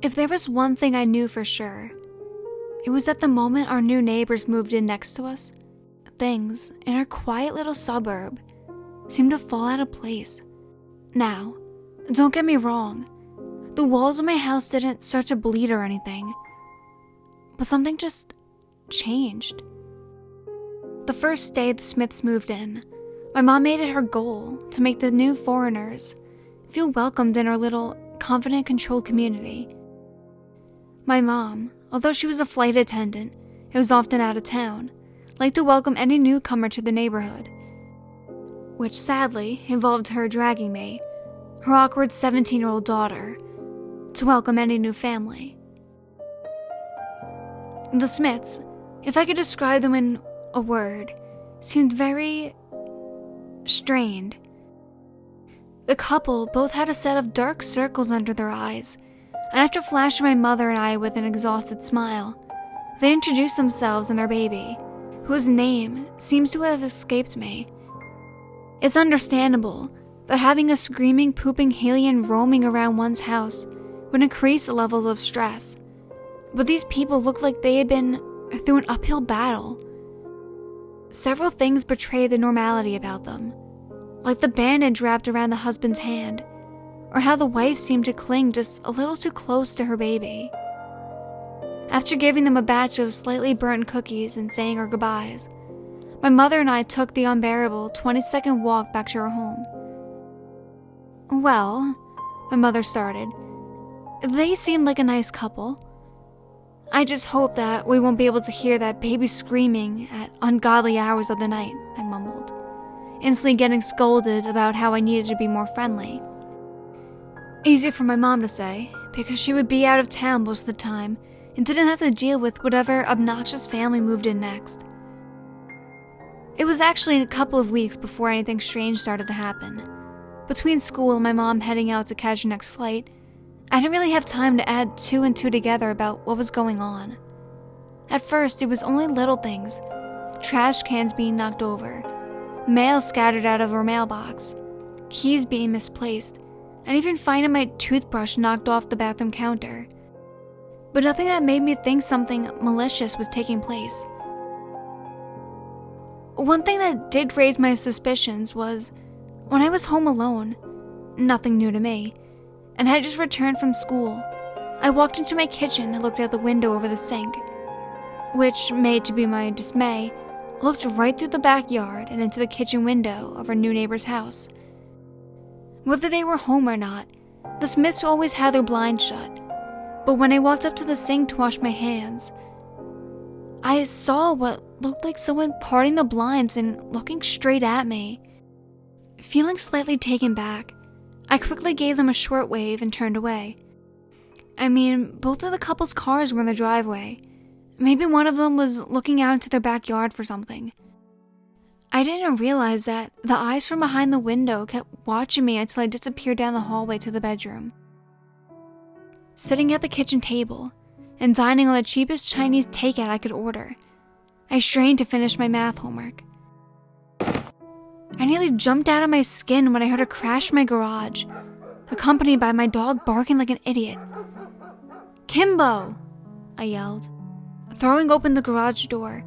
If there was one thing I knew for sure, it was that the moment our new neighbors moved in next to us, things in our quiet little suburb seemed to fall out of place. Now, don't get me wrong, the walls of my house didn't start to bleed or anything, but something just changed. The first day the Smiths moved in, my mom made it her goal to make the new foreigners feel welcomed in our little, confident, controlled community. My mom, although she was a flight attendant and was often out of town, liked to welcome any newcomer to the neighborhood, which sadly involved her dragging me, her awkward 17-year-old daughter, to welcome any new family. The Smiths, if I could describe them in a word, seemed very strained. The couple both had a set of dark circles under their eyes, and after flashing my mother and I with an exhausted smile, they introduced themselves and their baby, whose name seems to have escaped me. It's understandable that having a screaming, pooping alien roaming around one's house would increase the levels of stress, but these people looked like they had been through an uphill battle. Several things betrayed the normality about them, like the bandage wrapped around the husband's hand, or how the wife seemed to cling just a little too close to her baby. After giving them a batch of slightly burnt cookies and saying our goodbyes, my mother and I took the unbearable 20-second walk back to our home. Well, my mother started, they seemed like a nice couple. I just hope that we won't be able to hear that baby screaming at ungodly hours of the night, I mumbled, instantly getting scolded about how I needed to be more friendly. Easy for my mom to say, because she would be out of town most of the time and didn't have to deal with whatever obnoxious family moved in next. It was actually a couple of weeks before anything strange started to happen. Between school and my mom heading out to catch her next flight, I didn't really have time to add two and two together about what was going on. At first, it was only little things, trash cans being knocked over, mail scattered out of our mailbox, keys being misplaced, and even finding my toothbrush knocked off the bathroom counter. But nothing that made me think something malicious was taking place. One thing that did raise my suspicions was when I was home alone, nothing new to me, and had just returned from school, I walked into my kitchen and looked out the window over the sink, which, made to be my dismay, looked right through the backyard and into the kitchen window of our new neighbor's house. Whether they were home or not, the Smiths always had their blinds shut, but when I walked up to the sink to wash my hands, I saw what looked like someone parting the blinds and looking straight at me. Feeling slightly taken back, I quickly gave them a short wave and turned away. I mean, both of the couple's cars were in the driveway. Maybe one of them was looking out into their backyard for something. I didn't realize that the eyes from behind the window kept watching me until I disappeared down the hallway to the bedroom. Sitting at the kitchen table and dining on the cheapest Chinese takeout I could order, I strained to finish my math homework. I nearly jumped out of my skin when I heard a crash in my garage, accompanied by my dog barking like an idiot. "Kimbo!" I yelled, throwing open the garage door,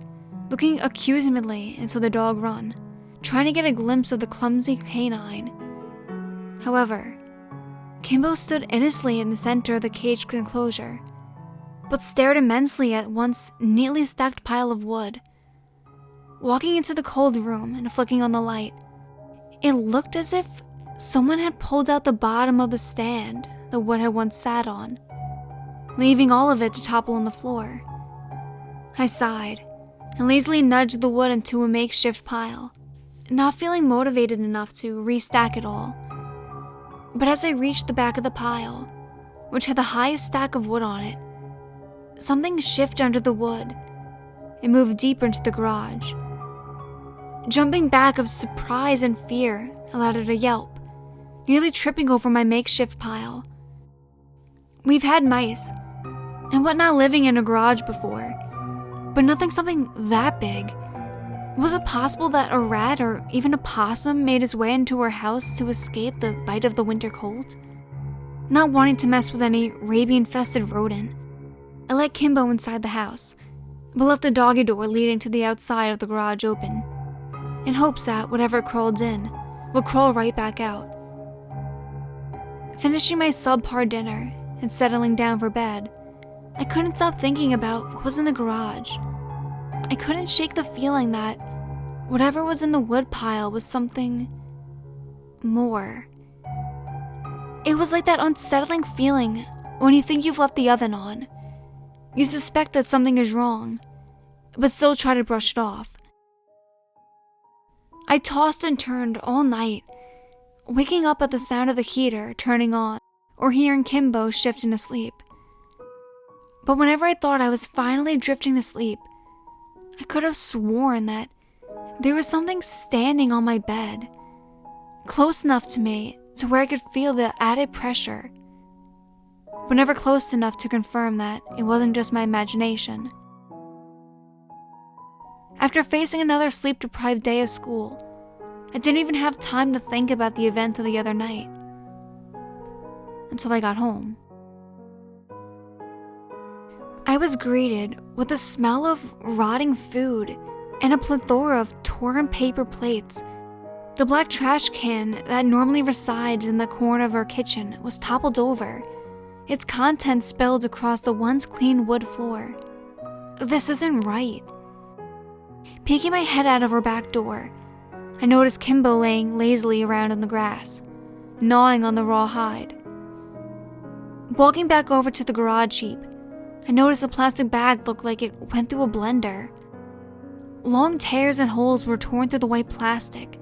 looking accusingly until the dog run, trying to get a glimpse of the clumsy canine. However, Kimbo stood innocently in the center of the caged enclosure, but stared immensely at once neatly stacked pile of wood. Walking into the cold room and flicking on the light, it looked as if someone had pulled out the bottom of the stand the wood had once sat on, leaving all of it to topple on the floor. I sighed and lazily nudged the wood into a makeshift pile, not feeling motivated enough to restack it all. But as I reached the back of the pile, which had the highest stack of wood on it, something shifted under the wood and moved deeper into the garage. Jumping back of surprise and fear, I let out a yelp, nearly tripping over my makeshift pile. We've had mice and whatnot living in a garage before, but something that big. Was it possible that a rat or even a possum made its way into our house to escape the bite of the winter cold? not wanting to mess with any rabies-infested rodent. I let Kimbo inside the house, but left the doggy door leading to the outside of the garage open, in hopes that whatever crawled in would crawl right back out. Finishing my subpar dinner and settling down for bed, I couldn't stop thinking about what was in the garage. I couldn't shake the feeling that whatever was in the woodpile was something more. It was like that unsettling feeling when you think you've left the oven on. You suspect that something is wrong, but still try to brush it off. I tossed and turned all night, waking up at the sound of the heater turning on or hearing Kimbo shifting to sleep. But whenever I thought I was finally drifting to sleep, I could have sworn that there was something standing on my bed, close enough to me to where I could feel the added pressure, but never close enough to confirm that it wasn't just my imagination. After facing another sleep-deprived day of school, I didn't even have time to think about the event of the other night, until I got home. I was greeted with the smell of rotting food and a plethora of torn paper plates. The black trash can that normally resides in the corner of our kitchen was toppled over, its contents spilled across the once clean wood floor. This isn't right. Peeking my head out of our back door, I noticed Kimbo laying lazily around in the grass, gnawing on the raw hide. Walking back over to the garage heap, I noticed a plastic bag looked like it went through a blender. Long tears and holes were torn through the white plastic.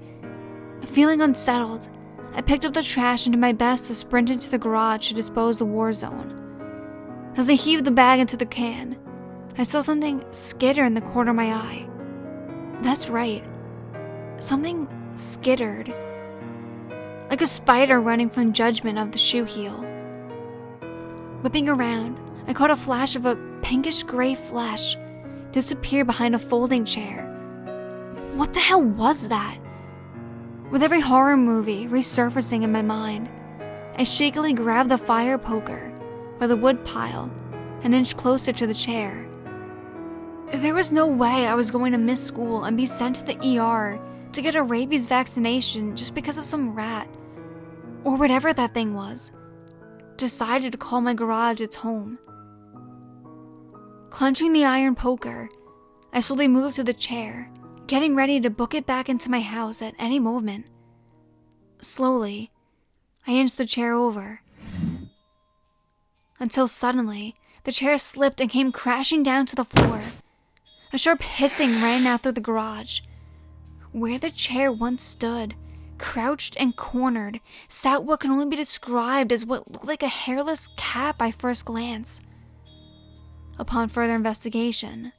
Feeling unsettled, I picked up the trash and did my best to sprint into the garage to dispose the war zone. As I heaved the bag into the can, I saw something skitter in the corner of my eye. That's right, something skittered, like a spider running from judgment of the shoe heel. Whipping around, I caught a flash of a pinkish-gray flesh disappear behind a folding chair. What the hell was that? With every horror movie resurfacing in my mind, I shakily grabbed the fire poker by the wood pile and inched closer to the chair. There was no way I was going to miss school and be sent to the ER to get a rabies vaccination just because of some rat, or whatever that thing was, decided to call my garage its home. Clenching the iron poker, I slowly moved to the chair, getting ready to book it back into my house at any moment. Slowly, I inched the chair over, until suddenly, the chair slipped and came crashing down to the floor. A sharp hissing rang out through the garage. Where the chair once stood, crouched and cornered, sat what can only be described as what looked like a hairless cat by first glance. Upon further investigation,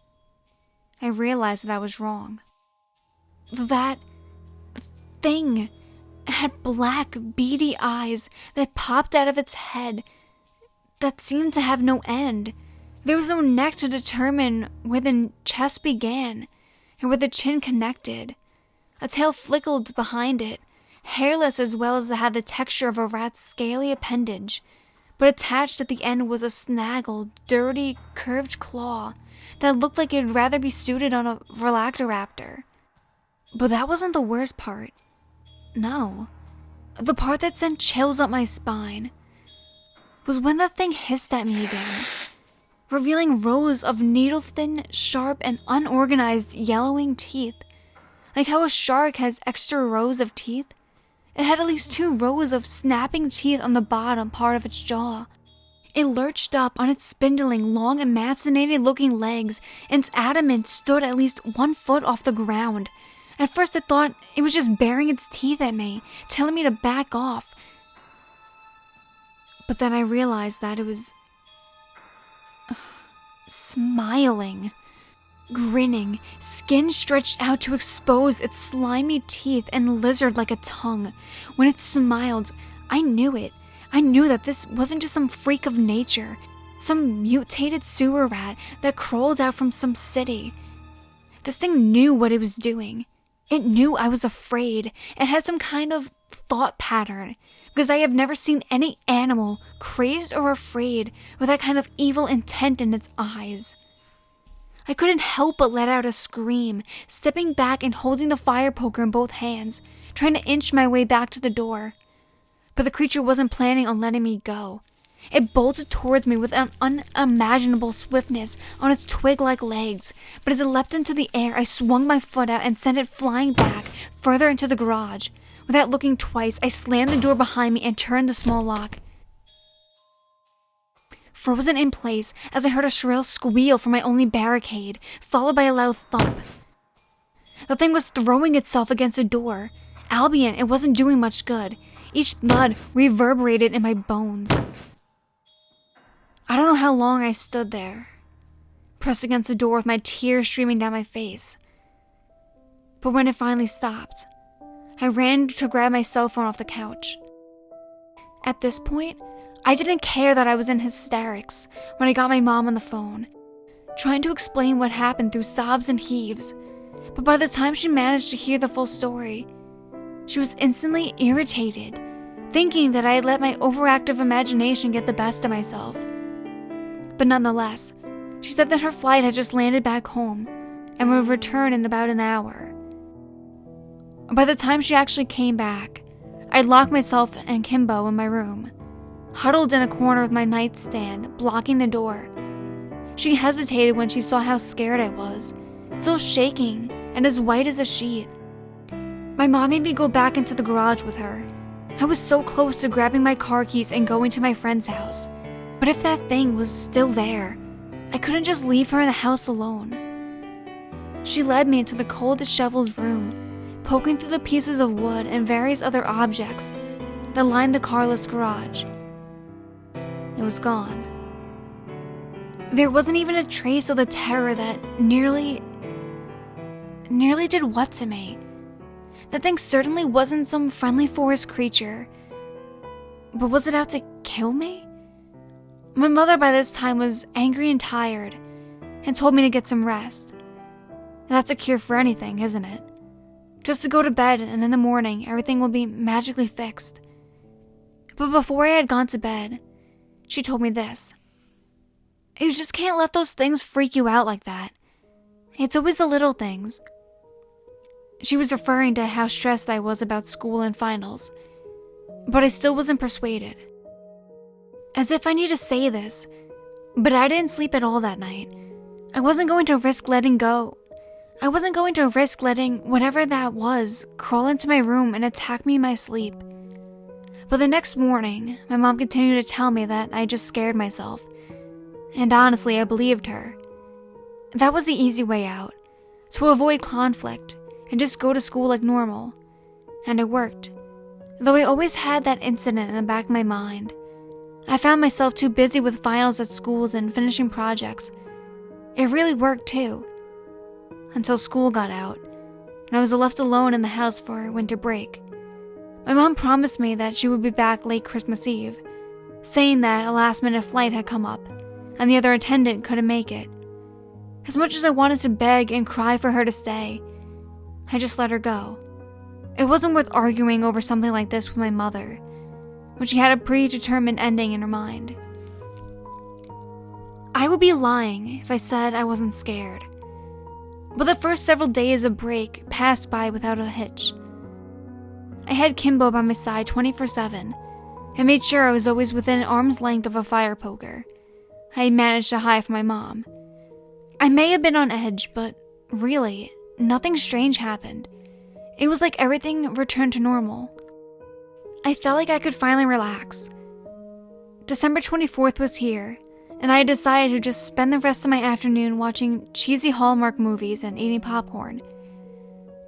I realized that I was wrong. That thing had black, beady eyes that popped out of its head that seemed to have no end. There was no neck to determine where the chest began and where the chin connected. A tail flickered behind it, hairless as well as it had the texture of a rat's scaly appendage, but attached at the end was a snaggled, dirty, curved claw that looked like it'd rather be suited on a velociraptor. But that wasn't the worst part. No. The part that sent chills up my spine was when that thing hissed at me again, revealing rows of needle-thin, sharp, and unorganized yellowing teeth. Like how a shark has extra rows of teeth, it had at least 2 rows of snapping teeth on the bottom part of its jaw. It lurched up on its spindling, long, emaciated-looking legs, and its adamant stood at least 1 foot off the ground. At first I thought it was just baring its teeth at me, telling me to back off. But then I realized that it was smiling, grinning, skin stretched out to expose its slimy teeth and lizard like a tongue. When it smiled, I knew it. I knew that this wasn't just some freak of nature, some mutated sewer rat that crawled out from some city. This thing knew what it was doing. It knew I was afraid. It had some kind of thought pattern, because I have never seen any animal crazed or afraid with that kind of evil intent in its eyes. I couldn't help but let out a scream, stepping back and holding the fire poker in both hands, trying to inch my way back to the door. But the creature wasn't planning on letting me go. It bolted towards me with an unimaginable swiftness on its twig-like legs, but as it leapt into the air, I swung my foot out and sent it flying back, further into the garage. Without looking twice, I slammed the door behind me and turned the small lock. Frozen in place as I heard a shrill squeal from my only barricade, followed by a loud thump. The thing was throwing itself against the door. Albeit it wasn't doing much good. Each thud reverberated in my bones. I don't know how long I stood there, pressed against the door with my tears streaming down my face. But when it finally stopped, I ran to grab my cell phone off the couch. At this point, I didn't care that I was in hysterics when I got my mom on the phone, trying to explain what happened through sobs and heaves. But by the time she managed to hear the full story, she was instantly irritated, thinking that I had let my overactive imagination get the best of myself. But nonetheless, she said that her flight had just landed back home and would return in about an hour. By the time she actually came back, I'd locked myself and Kimbo in my room, huddled in a corner with my nightstand, blocking the door. She hesitated when she saw how scared I was, still shaking and as white as a sheet. My mom made me go back into the garage with her. I was so close to grabbing my car keys and going to my friend's house. But if that thing was still there, I couldn't just leave her in the house alone. She led me into the cold, disheveled room, poking through the pieces of wood and various other objects that lined the carless garage. It was gone. There wasn't even a trace of the terror that nearly did what to me? That thing certainly wasn't some friendly forest creature. But was it out to kill me? My mother by this time was angry and tired, and told me to get some rest. That's a cure for anything, isn't it? Just to go to bed, and in the morning, everything will be magically fixed. But before I had gone to bed, she told me this. You just can't let those things freak you out like that. It's always the little things. She was referring to how stressed I was about school and finals, but I still wasn't persuaded. As if I need to say this, but I didn't sleep at all that night. I wasn't going to risk letting whatever that was crawl into my room and attack me in my sleep. But the next morning, my mom continued to tell me that I just scared myself. And honestly, I believed her. That was the easy way out, to avoid conflict and just go to school like normal. And it worked. Though I always had that incident in the back of my mind. I found myself too busy with finals at schools and finishing projects. It really worked too. Until school got out, and I was left alone in the house for winter break. My mom promised me that she would be back late Christmas Eve, saying that a last-minute flight had come up, and the other attendant couldn't make it. As much as I wanted to beg and cry for her to stay, I just let her go. It wasn't worth arguing over something like this with my mother, when she had a predetermined ending in her mind. I would be lying if I said I wasn't scared. But the first several days of break passed by without a hitch. I had Kimbo by my side 24/7 and made sure I was always within arm's length of a fire poker I had managed to hide from my mom. I may have been on edge, but really, nothing strange happened. It was like everything returned to normal. I felt like I could finally relax. December 24th was here, and I had decided to just spend the rest of my afternoon watching cheesy Hallmark movies and eating popcorn.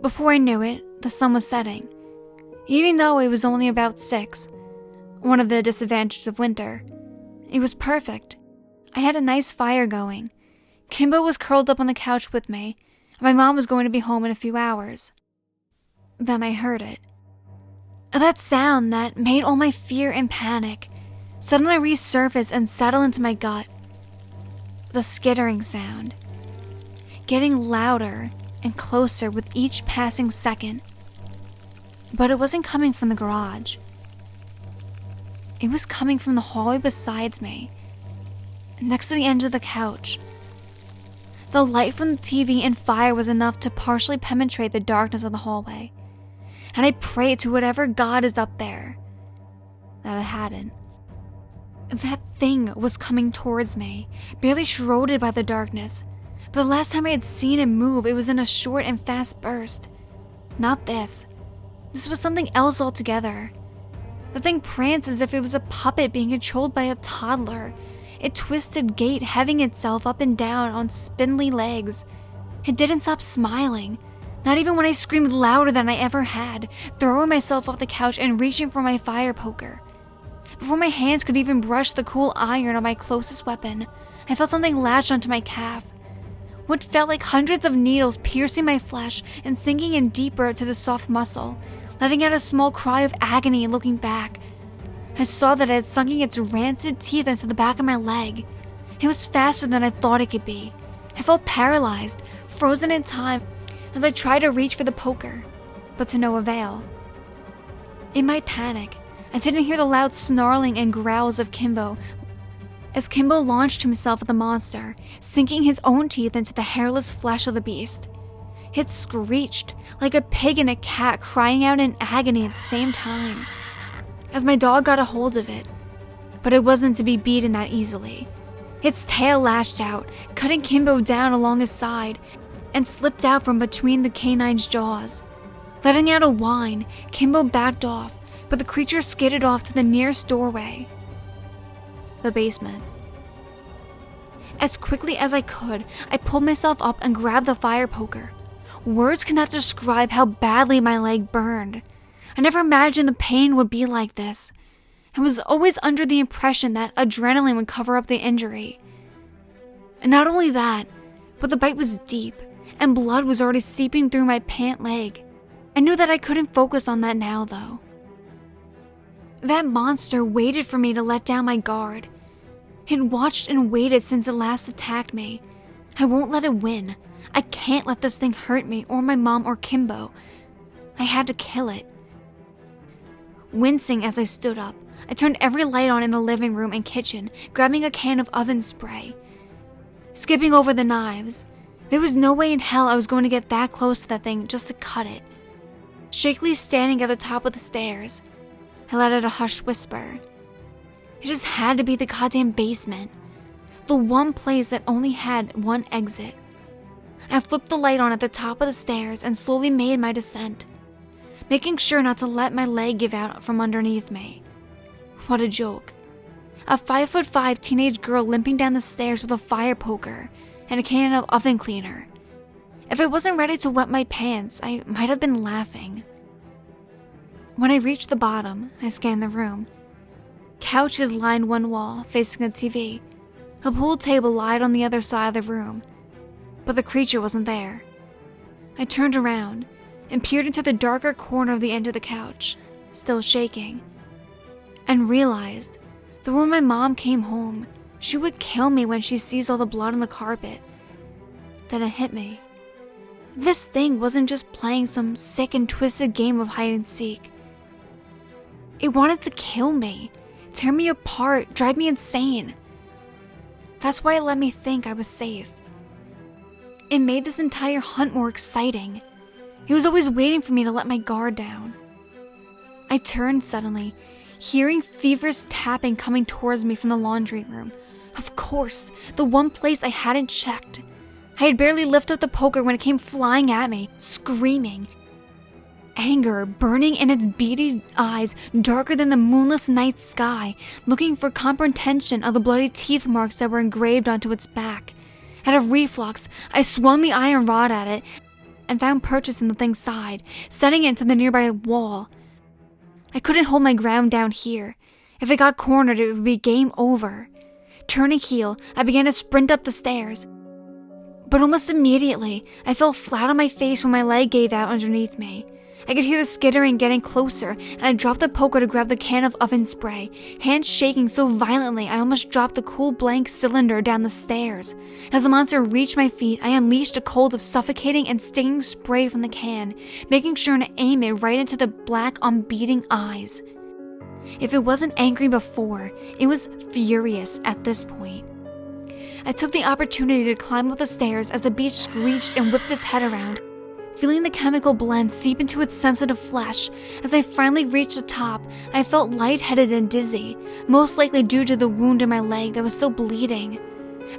Before I knew it, the sun was setting. Even though it was only about 6, one of the disadvantages of winter, it was perfect. I had a nice fire going. Kimbo was curled up on the couch with me, and my mom was going to be home in a few hours. Then I heard it. That sound that made all my fear and panic suddenly resurface and settle into my gut. The skittering sound, getting louder and closer with each passing second. But it wasn't coming from the garage. It was coming from the hallway beside me, next to the edge of the couch. The light from the TV and fire was enough to partially penetrate the darkness of the hallway, and I prayed to whatever God is up there that it hadn't. That thing was coming towards me, barely shrouded by the darkness, but the last time I had seen it move, it was in a short and fast burst. Not this. This was something else altogether. The thing pranced as if it was a puppet being controlled by a toddler. It twisted gait, heaving itself up and down on spindly legs. It didn't stop smiling, not even when I screamed louder than I ever had, throwing myself off the couch and reaching for my fire poker. Before my hands could even brush the cool iron on my closest weapon, I felt something latch onto my calf. What felt like hundreds of needles piercing my flesh and sinking in deeper to the soft muscle, letting out a small cry of agony and looking back. I saw that it had sunken its rancid teeth into the back of my leg. It was faster than I thought it could be. I felt paralyzed, frozen in time, as I tried to reach for the poker, but to no avail. In my panic, I didn't hear the loud snarling and growls of Kimbo as Kimbo launched himself at the monster, sinking his own teeth into the hairless flesh of the beast. It screeched like a pig and a cat crying out in agony at the same time as my dog got a hold of it, but it wasn't to be beaten that easily. Its tail lashed out, cutting Kimbo down along his side, and slipped out from between the canine's jaws. Letting out a whine, Kimbo backed off, but the creature skidded off to the nearest doorway. The basement. As quickly as I could, I pulled myself up and grabbed the fire poker. Words cannot describe how badly my leg burned. I never imagined the pain would be like this. I was always under the impression that adrenaline would cover up the injury. And not only that, but the bite was deep, and blood was already seeping through my pant leg. I knew that I couldn't focus on that now, though. That monster waited for me to let down my guard. It watched and waited since it last attacked me. I won't let it win. I can't let this thing hurt me or my mom or Kimbo. I had to kill it. Wincing as I stood up, I turned every light on in the living room and kitchen, grabbing a can of oven spray. Skipping over the knives. There was no way in hell I was going to get that close to that thing just to cut it. Shakily standing at the top of the stairs, I let out a hushed whisper. It just had to be the goddamn basement. The one place that only had one exit. I flipped the light on at the top of the stairs and slowly made my descent, making sure not to let my leg give out from underneath me. What a joke. A 5'5" teenage girl limping down the stairs with a fire poker and a can of oven cleaner. If I wasn't ready to wet my pants, I might have been laughing. When I reached the bottom, I scanned the room. Couches lined one wall, facing a TV. A pool table lied on the other side of the room, but the creature wasn't there. I turned around and peered into the darker corner of the end of the couch, still shaking, and realized that when my mom came home, she would kill me when she sees all the blood on the carpet. Then it hit me. This thing wasn't just playing some sick and twisted game of hide and seek. It wanted to kill me, tear me apart, drive me insane. That's why it let me think I was safe. It made this entire hunt more exciting. It was always waiting for me to let my guard down. I turned suddenly, hearing feverish tapping coming towards me from the laundry room. Of course, the one place I hadn't checked. I had barely lifted up the poker when it came flying at me, screaming. Anger burning in its beady eyes, darker than the moonless night sky, looking for comprehension of the bloody teeth marks that were engraved onto its back. Out of reflux, I swung the iron rod at it and found purchase in the thing's side, setting it into the nearby wall. I couldn't hold my ground down here. If it got cornered, it would be game over. Turning heel, I began to sprint up the stairs. But almost immediately, I fell flat on my face when my leg gave out underneath me. I could hear the skittering getting closer, and I dropped the poker to grab the can of oven spray, hands shaking so violently I almost dropped the cool blank cylinder down the stairs. As the monster reached my feet, I unleashed a cold of suffocating and stinging spray from the can, making sure to aim it right into the black, unbeating eyes. If it wasn't angry before, it was furious at this point. I took the opportunity to climb up the stairs as the beast screeched and whipped its head around, feeling the chemical blend seep into its sensitive flesh. As I finally reached the top, I felt lightheaded and dizzy, most likely due to the wound in my leg that was still bleeding.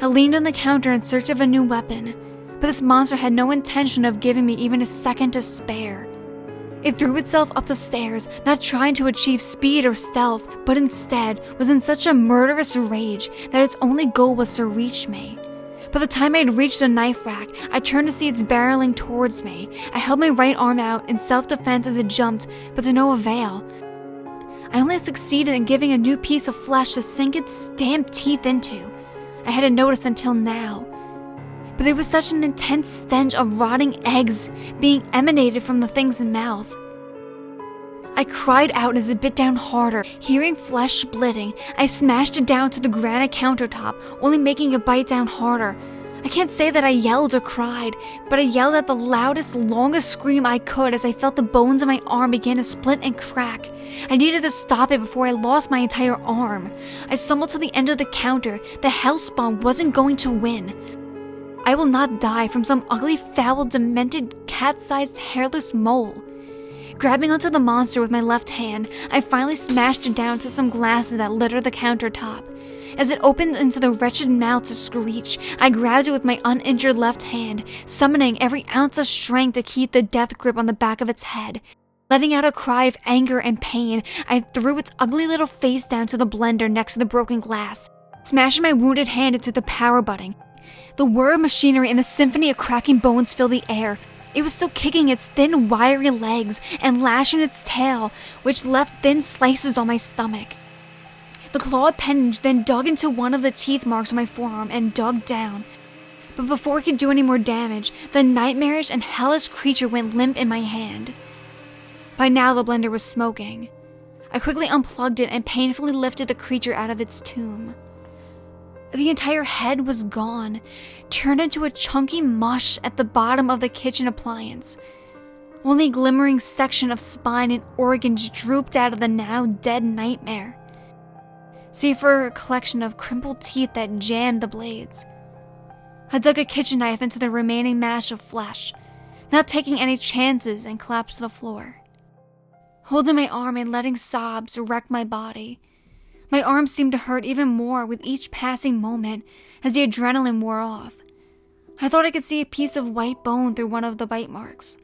I leaned on the counter in search of a new weapon, but this monster had no intention of giving me even a second to spare. It threw itself up the stairs, not trying to achieve speed or stealth, but instead was in such a murderous rage that its only goal was to reach me. By the time I had reached the knife rack, I turned to see its barreling towards me. I held my right arm out in self-defense as it jumped, but to no avail. I only succeeded in giving a new piece of flesh to sink its damn teeth into. I hadn't noticed until now, but there was such an intense stench of rotting eggs being emanated from the thing's mouth. I cried out as it bit down harder. Hearing flesh splitting, I smashed it down to the granite countertop, only making it bite down harder. I can't say that I yelled or cried, but I yelled at the loudest, longest scream I could as I felt the bones of my arm begin to split and crack. I needed to stop it before I lost my entire arm. I stumbled to the end of the counter. The hellspawn wasn't going to win. I will not die from some ugly, foul, demented, cat-sized, hairless mole. Grabbing onto the monster with my left hand, I finally smashed it down to some glasses that littered the countertop. As it opened into the wretched mouth to screech, I grabbed it with my uninjured left hand, summoning every ounce of strength to keep the death grip on the back of its head. Letting out a cry of anger and pain, I threw its ugly little face down to the blender next to the broken glass, smashing my wounded hand into the power button. The whir of machinery and the symphony of cracking bones filled the air. It was still kicking its thin, wiry legs and lashing its tail, which left thin slices on my stomach. The clawed appendage then dug into one of the teeth marks on my forearm and dug down. But before it could do any more damage, the nightmarish and hellish creature went limp in my hand. By now the blender was smoking. I quickly unplugged it and painfully lifted the creature out of its tomb. The entire head was gone, turned into a chunky mush at the bottom of the kitchen appliance. Only a glimmering section of spine and organs drooped out of the now dead nightmare, save for a collection of crumpled teeth that jammed the blades. I dug a kitchen knife into the remaining mash of flesh, not taking any chances, and collapsed to the floor, holding my arm and letting sobs wreck my body. My arm seemed to hurt even more with each passing moment as the adrenaline wore off. I thought I could see a piece of white bone through one of the bite marks.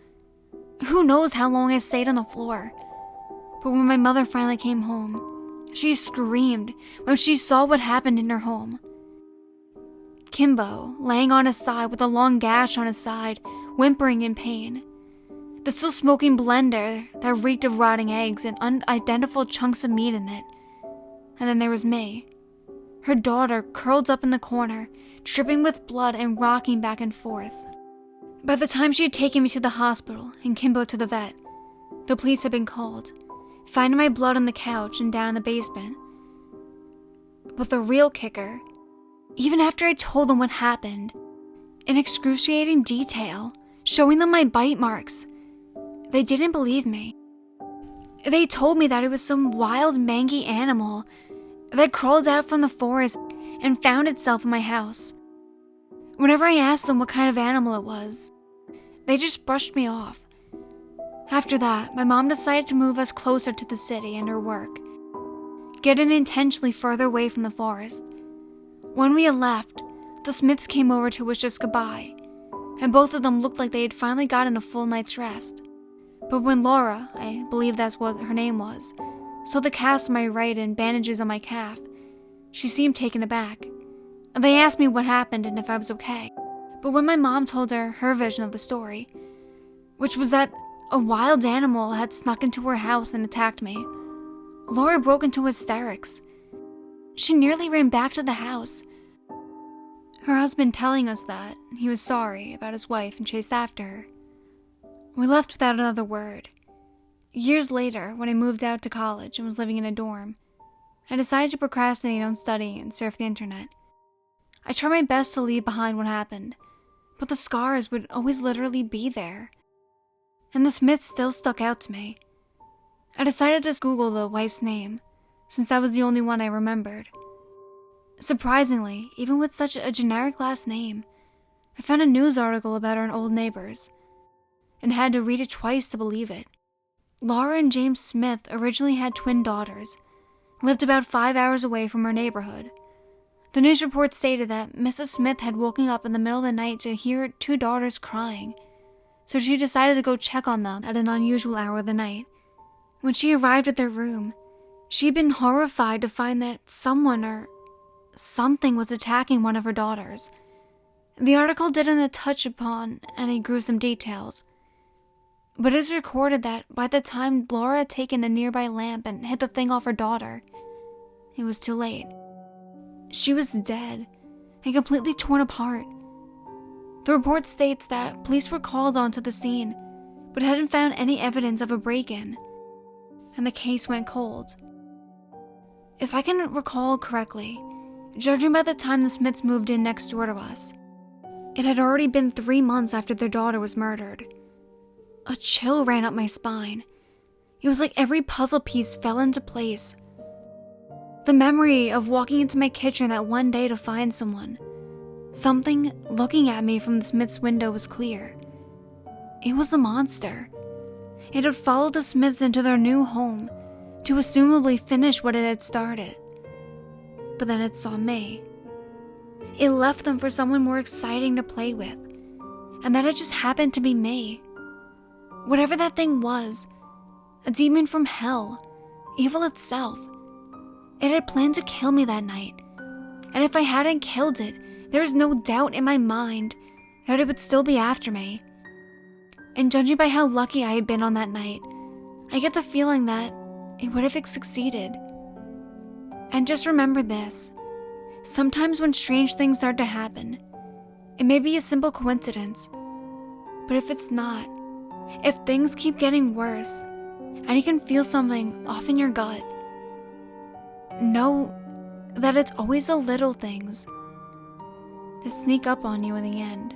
Who knows how long I stayed on the floor. But when my mother finally came home, she screamed when she saw what happened in her home. Kimbo, laying on his side with a long gash on his side, whimpering in pain. The still smoking blender that reeked of rotting eggs and unidentifiable chunks of meat in it. And then there was me, her daughter, curled up in the corner, dripping with blood and rocking back and forth. By the time she had taken me to the hospital and Kimbo to the vet, the police had been called, finding my blood on the couch and down in the basement. But the real kicker, even after I told them what happened, in excruciating detail, showing them my bite marks, they didn't believe me. They told me that it was some wild, mangy animal that crawled out from the forest and found itself in my house. Whenever I asked them what kind of animal it was, they just brushed me off. After that, my mom decided to move us closer to the city and her work, getting intentionally further away from the forest. When we had left, the Smiths came over to wish us goodbye, and both of them looked like they had finally gotten a full night's rest. But when Laura, I believe that's what her name was, saw the cast on my right and bandages on my calf, she seemed taken aback. They asked me what happened and if I was okay. But when my mom told her version of the story, which was that a wild animal had snuck into her house and attacked me, Laura broke into hysterics. She nearly ran back to the house, her husband telling us that he was sorry about his wife and chased after her. We left without another word. Years later, when I moved out to college and was living in a dorm, I decided to procrastinate on studying and surf the internet. I tried my best to leave behind what happened, but the scars would always literally be there. And the Smiths still stuck out to me. I decided to Google the wife's name, since that was the only one I remembered. Surprisingly, even with such a generic last name, I found a news article about her old neighbors, and had to read it twice to believe it. Laura and James Smith originally had twin daughters, lived about 5 hours away from her neighborhood. The news report stated that Mrs. Smith had woken up in the middle of the night to hear her 2 daughters crying, so she decided to go check on them at an unusual hour of the night. When she arrived at their room, she had been horrified to find that someone or something was attacking one of her daughters. The article didn't touch upon any gruesome details, but it was recorded that by the time Laura had taken a nearby lamp and hit the thing off her daughter, it was too late. She was dead and completely torn apart. The report states that police were called onto the scene, but hadn't found any evidence of a break-in, and the case went cold. If I can recall correctly, judging by the time the Smiths moved in next door to us, it had already been 3 months after their daughter was murdered. A chill ran up my spine. It was like every puzzle piece fell into place. The memory of walking into my kitchen that one day to find something looking at me from the Smiths' window was clear. It was a monster. It had followed the Smiths into their new home to assumably finish what it had started. But then it saw me. It left them for someone more exciting to play with, and that had just happened to be me. Whatever that thing was, a demon from hell, evil itself, it had planned to kill me that night, and if I hadn't killed it, there was no doubt in my mind that it would still be after me. And judging by how lucky I had been on that night, I get the feeling that it would have succeeded. And just remember this, sometimes when strange things start to happen, it may be a simple coincidence, but if it's not, if things keep getting worse, and you can feel something off in your gut, know that it's always the little things that sneak up on you in the end.